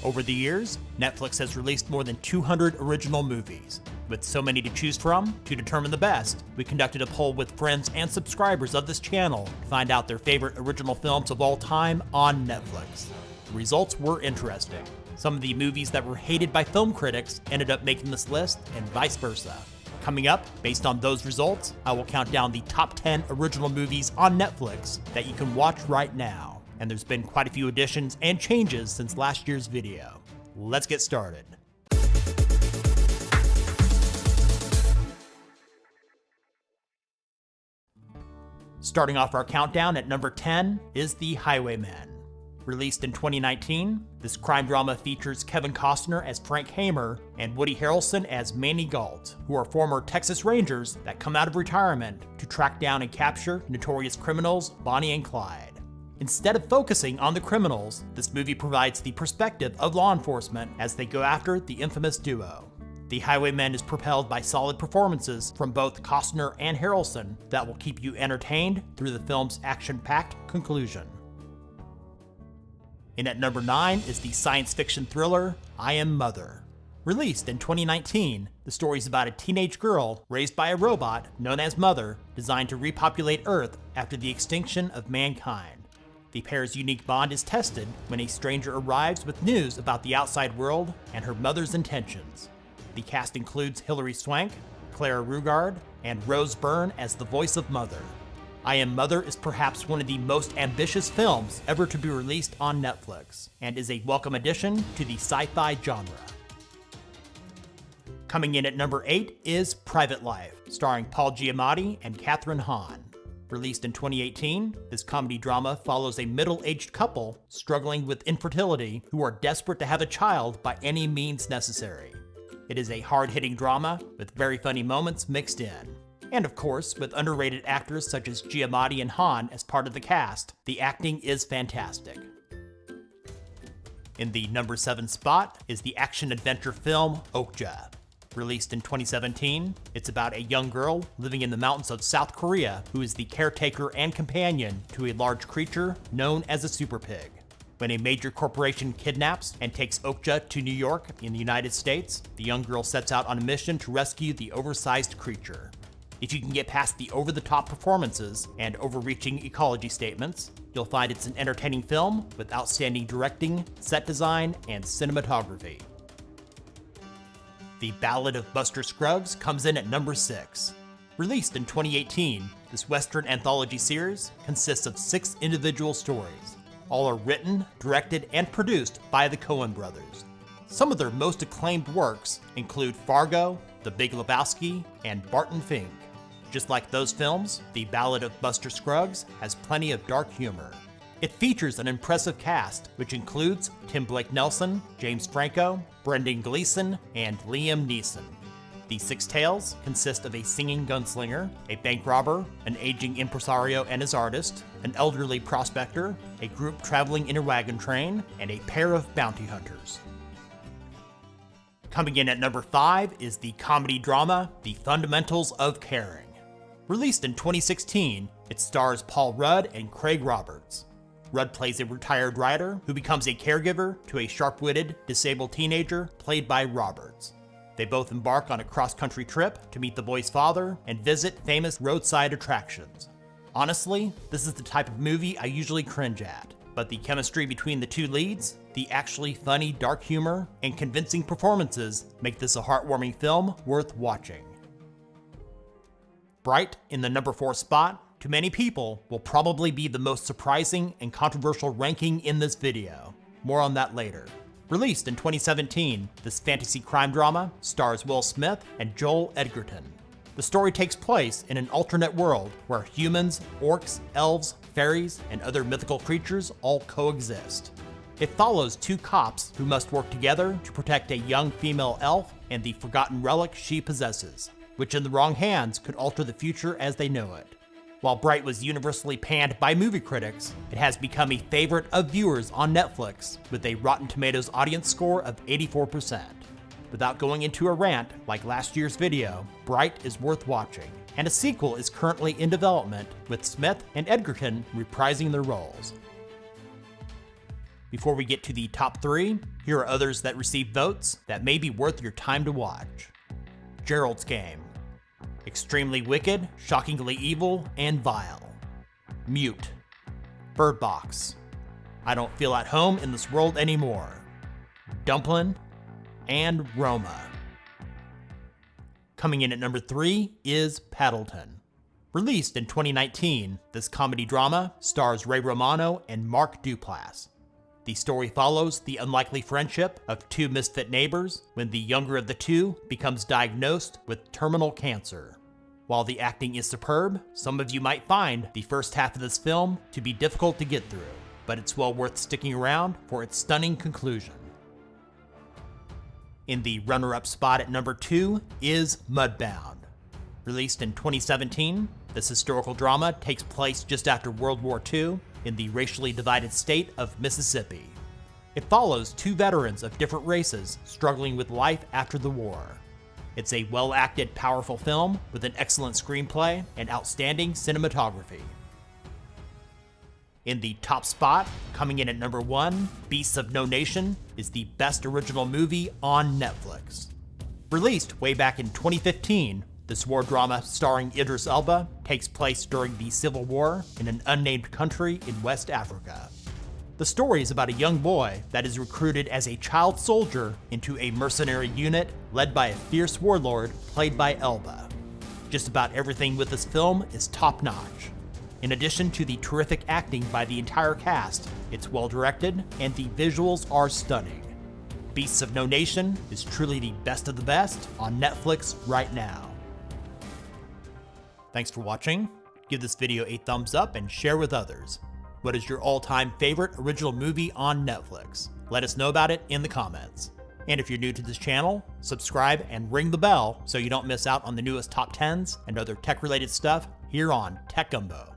Over the years, Netflix has released more than 200 original movies. With so many to choose from, to determine the best, we conducted a poll with friends and subscribers of this channel to find out their favorite original films of all time on Netflix. The results were interesting. Some of the movies that were hated by film critics ended up making this list, and vice versa. Coming up, based on those results, I will count down the top 10 original movies on Netflix that you can watch right now. And there's been quite a few additions and changes since last year's video. Let's get started. Starting off our countdown at number 10 is The Highwaymen. Released in 2019, this crime drama features Kevin Costner as Frank Hamer and Woody Harrelson as Manny Gault, who are former Texas Rangers that come out of retirement to track down and capture notorious criminals Bonnie and Clyde. Instead of focusing on the criminals, this movie provides the perspective of law enforcement as they go after the infamous duo. The Highwaymen is propelled by solid performances from both Costner and Harrelson that will keep you entertained through the film's action-packed conclusion. And at number 9 is the science fiction thriller I Am Mother. Released in 2019, the story is about a teenage girl raised by a robot known as Mother, designed to repopulate Earth after the extinction of mankind. The pair's unique bond is tested when a stranger arrives with news about the outside world and her mother's intentions. The cast includes Hilary Swank, Clara Rugaard, and Rose Byrne as the voice of Mother. I Am Mother is perhaps one of the most ambitious films ever to be released on Netflix, and is a welcome addition to the sci-fi genre. Coming in at number 8 is Private Life, starring Paul Giamatti and Kathryn Hahn. Released in 2018, this comedy drama follows a middle-aged couple struggling with infertility who are desperate to have a child by any means necessary. It is a hard-hitting drama with very funny moments mixed in. And of course, with underrated actors such as Giamatti and Hahn as part of the cast, the acting is fantastic. In the number 7 spot is the action-adventure film Okja. Released in 2017, it's about a young girl living in the mountains of South Korea who is the caretaker and companion to a large creature known as a super pig. When a major corporation kidnaps and takes Okja to New York in the United States, the young girl sets out on a mission to rescue the oversized creature. If you can get past the over-the-top performances and overreaching ecology statements, you'll find it's an entertaining film with outstanding directing, set design, and cinematography. The Ballad of Buster Scruggs comes in at number 6. Released in 2018, this Western anthology series consists of 6 individual stories. All are written, directed, and produced by the Coen brothers. Some of their most acclaimed works include Fargo, The Big Lebowski, and Barton Fink. Just like those films, The Ballad of Buster Scruggs has plenty of dark humor. It features an impressive cast, which includes Tim Blake Nelson, James Franco, Brendan Gleeson, and Liam Neeson. The 6 tales consist of a singing gunslinger, a bank robber, an aging impresario and his artist, an elderly prospector, a group traveling in a wagon train, and a pair of bounty hunters. Coming in at number 5 is the comedy drama The Fundamentals of Caring. Released in 2016, it stars Paul Rudd and Craig Roberts. Rudd plays a retired writer who becomes a caregiver to a sharp-witted, disabled teenager played by Roberts. They both embark on a cross-country trip to meet the boy's father and visit famous roadside attractions. Honestly, this is the type of movie I usually cringe at, but the chemistry between the 2 leads, the actually funny dark humor, and convincing performances make this a heartwarming film worth watching. Bright, in the number 4 spot, to many people, will probably be the most surprising and controversial ranking in this video. More on that later. Released in 2017, this fantasy crime drama stars Will Smith and Joel Edgerton. The story takes place in an alternate world where humans, orcs, elves, fairies, and other mythical creatures all coexist. It follows 2 cops who must work together to protect a young female elf and the forgotten relic she possesses, which in the wrong hands could alter the future as they know it. While Bright was universally panned by movie critics, it has become a favorite of viewers on Netflix with a Rotten Tomatoes audience score of 84%. Without going into a rant like last year's video, Bright is worth watching, and a sequel is currently in development with Smith and Edgerton reprising their roles. Before we get to the top 3, here are others that received votes that may be worth your time to watch. Gerald's Game. Extremely wicked, shockingly evil, and vile. Mute. Bird Box. I don't feel at home in this world anymore. Dumplin', and Roma. Coming in at number 3 is Paddleton. Released in 2019, this comedy drama stars Ray Romano and Mark Duplass. The story follows the unlikely friendship of two misfit neighbors when the younger of the two becomes diagnosed with terminal cancer. While the acting is superb, some of you might find the first half of this film to be difficult to get through, but it's well worth sticking around for its stunning conclusion. In the runner-up spot at number 2 is Mudbound. Released in 2017, this historical drama takes place just after World War II in the racially divided state of Mississippi. It follows two veterans of different races struggling with life after the war. It's a well-acted, powerful film with an excellent screenplay and outstanding cinematography. In the top spot, coming in at number 1, Beasts of No Nation is the best original movie on Netflix. Released way back in 2015, this war drama starring Idris Elba takes place during the Civil War in an unnamed country in West Africa. The story is about a young boy that is recruited as a child soldier into a mercenary unit led by a fierce warlord played by Elba. Just about everything with this film is top-notch. In addition to the terrific acting by the entire cast, it's well directed and the visuals are stunning. Beasts of No Nation is truly the best of the best on Netflix right now. Thanks for watching. Give this video a thumbs up and share with others. What is your all-time favorite original movie on Netflix? Let us know about it in the comments. And if you're new to this channel, subscribe and ring the bell so you don't miss out on the newest top 10s and other tech-related stuff here on Tech Gumbo.